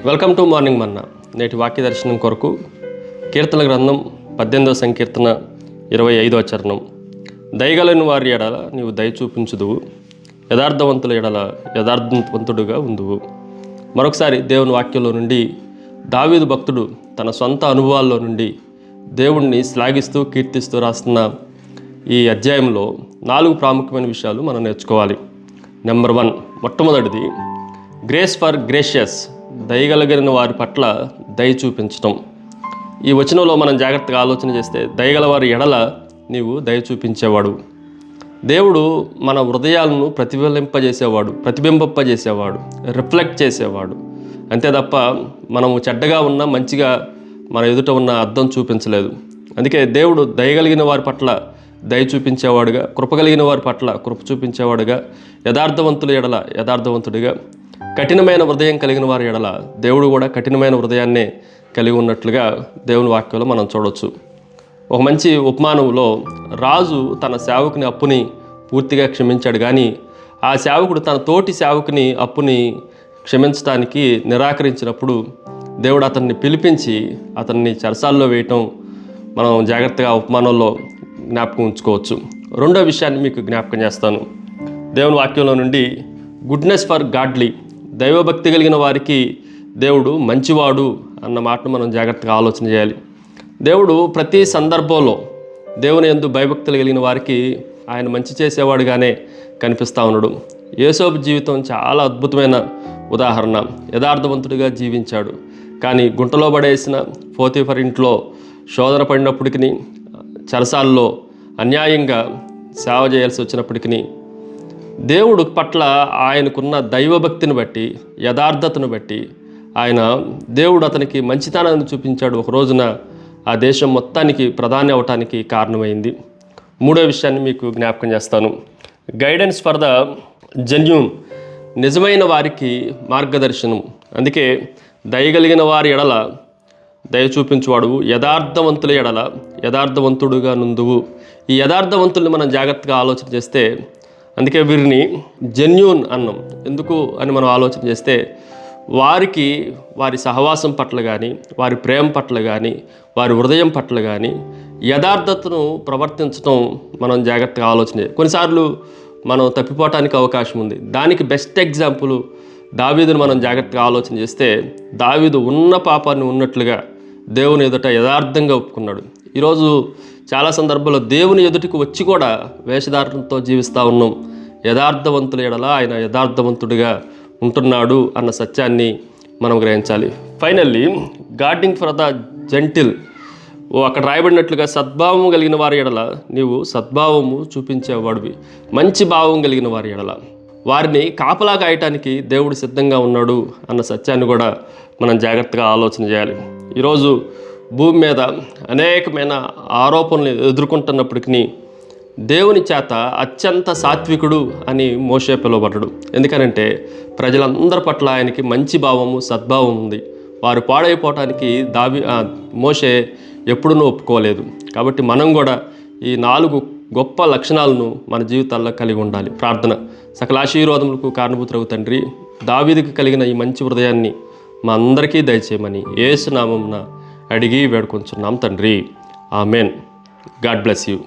Welcome to morning మన్నా. నేటి వాక్య దర్శనం కొరకు కీర్తన గ్రంథం 18వ సంకీర్తన 25వ చరణం. దయగలని వారి ఎడల నీవు దయ చూపించుదువు, యథార్థవంతుల ఎడల యథార్థవంతుడుగా ఉందువు. మరొకసారి దేవుని వాక్యంలో నుండి దావీదు భక్తుడు తన సొంత అనుభవాల్లో నుండి దేవుణ్ణి శ్లాఘిస్తూ కీర్తిస్తూ రాస్తున్న ఈ అధ్యాయంలో 4 ప్రాముఖ్యమైన విషయాలు మనం నేర్చుకోవాలి. నెంబర్ 1, మొట్టమొదటిది గ్రేస్ ఫర్ గ్రేషియస్, దయగలిగిన వారి పట్ల దయ చూపించటం. ఈ వచనంలో మనం జాగ్రత్తగా ఆలోచన చేస్తే దయగల వారి ఎడల నీవు దయ చూపించేవాడు. దేవుడు మన హృదయాలను ప్రతిబింబింపజేసేవాడు, రిఫ్లెక్ట్ చేసేవాడు. అంతే తప్ప మనము చెడ్డగా ఉన్న మంచిగా మన ఎదుట ఉన్న అద్దం చూపించలేదు. అందుకే దేవుడు దయగలిగిన వారి పట్ల దయ చూపించేవాడుగా, కృపగలిగిన వారి పట్ల కృప చూపించేవాడుగా, యథార్థవంతుల ఎడల యథార్థవంతుడిగా, కఠినమైన హృదయం కలిగిన వారి ఎడల దేవుడు కూడా కఠినమైన హృదయాన్నే కలిగి ఉన్నట్లుగా దేవుని వాక్యంలో మనం చూడవచ్చు. ఒక మంచి ఉపమానంలో రాజు తన సేవకుని అప్పుని పూర్తిగా క్షమించాడు, కానీ ఆ సేవకుడు తన తోటి సేవకుని అప్పుని క్షమించడానికి నిరాకరించినప్పుడు దేవుడు అతన్ని పిలిపించి అతన్ని చెరసాల్లో వేయటం మనం జాగ్రత్తగా ఉపమానంలో జ్ఞాపకం ఉంచుకోవచ్చు. రెండో విషయాన్ని మీకు జ్ఞాపకం చేస్తాను. దేవుని వాక్యంలో నుండి గుడ్నెస్ ఫర్ గాడ్లీ, దైవభక్తి కలిగిన వారికి దేవుడు మంచివాడు అన్న మాటను మనం జాగ్రత్తగా ఆలోచన చేయాలి. దేవుడు ప్రతి సందర్భంలో దేవుని యందు భయభక్తులు కలిగిన వారికి ఆయన మంచి చేసేవాడుగానే కనిపిస్తూ ఉన్నాడు. యోసేపు జీవితం చాలా అద్భుతమైన ఉదాహరణ. యథార్థవంతుడిగా జీవించాడు, కానీ గుంటలో పడేసిన పోతీఫర్ ఇంట్లో శోధన పడినప్పటికీ, చెరసాల్లో అన్యాయంగా సేవ చేయాల్సి వచ్చినప్పటికీ దేవుడు పట్ల ఆయనకున్న దైవభక్తిని బట్టి, యథార్థతను బట్టి దేవుడు అతనికి మంచితనాన్ని చూపించాడు. ఒక రోజున ఆ దేశం మొత్తానికి ప్రధాని అవటానికి కారణమైంది. మూడో విషయాన్ని మీకు జ్ఞాపకం చేస్తాను. గైడెన్స్ ఫర్ ద జెన్యూన్, నిజమైన వారికి మార్గదర్శనం. అందుకే దయగలిగిన వారి ఎడల దయ చూపించువాడు, యథార్థవంతుల ఎడల యథార్థవంతుడుగా నుందువు. ఈ యథార్థవంతుల్ని మనం జాగ్రత్తగా ఆలోచన చేస్తే, అందుకే వీరిని జెన్యూన్ అన్నాం. ఎందుకు అని మనం ఆలోచన చేస్తే, వారికి వారి సహవాసం పట్ల కానీ, వారి ప్రేమ పట్ల కానీ, వారి హృదయం పట్ల కానీ యథార్థతను ప్రవర్తించడం మనం జాగ్రత్తగా ఆలోచన చేయాలి. కొన్నిసార్లు మనం తప్పిపోవటానికి అవకాశం ఉంది. దానికి బెస్ట్ ఎగ్జాంపుల్ దావీదును మనం జాగ్రత్తగా ఆలోచన చేస్తే, దావీదు ఉన్న పాపాన్ని ఉన్నట్లుగా దేవుని ఎదుట యథార్థంగా ఒప్పుకున్నాడు. ఈరోజు చాలా సందర్భాల్లో దేవుని ఎదుటికి వచ్చి కూడా వేషధారణతో జీవిస్తూ ఉన్నాం. యథార్థవంతుల ఎడల ఆయన యథార్థవంతుడిగా ఉంటున్నాడు అన్న సత్యాన్ని మనం గ్రహించాలి. Finally guarding for the gentle, అక్కడ రాయబడినట్లుగా సద్భావం కలిగిన వారి ఎడల నీవు సద్భావము చూపించేవాడివి. మంచి భావం కలిగిన వారి ఎడల వారిని కాపలా కాయటానికి దేవుడు సిద్ధంగా ఉన్నాడు అన్న సత్యాన్ని కూడా మనం జాగ్రత్తగా ఆలోచన చేయాలి. ఈరోజు భూమి మీద అనేకమైన ఆరోపణలు ఎదుర్కొంటున్నప్పటికీ దేవుని చేత అత్యంత సాత్వికుడు అని మోషే పిలువబడ్డాడు. ఎందుకనంటే ప్రజలందరి పట్ల ఆయనకి మంచి భావము, సద్భావం ఉంది. వారు పాడైపోవటానికి మోషే ఎప్పుడూ ఒప్పుకోలేదు. కాబట్టి మనం కూడా ఈ 4 గొప్ప లక్షణాలను మన జీవితాల్లో కలిగి ఉండాలి. ప్రార్థన. సకల ఆశీర్వాదములకు కారణభూతుడగు తండ్రి, దావీదుకు కలిగిన ఈ మంచి హృదయాన్ని మా అందరికీ దయచేయమని యేసు నామమున అడిగి వేడుకొంచున్నాం తండ్రి. ఆమెన్. God bless you.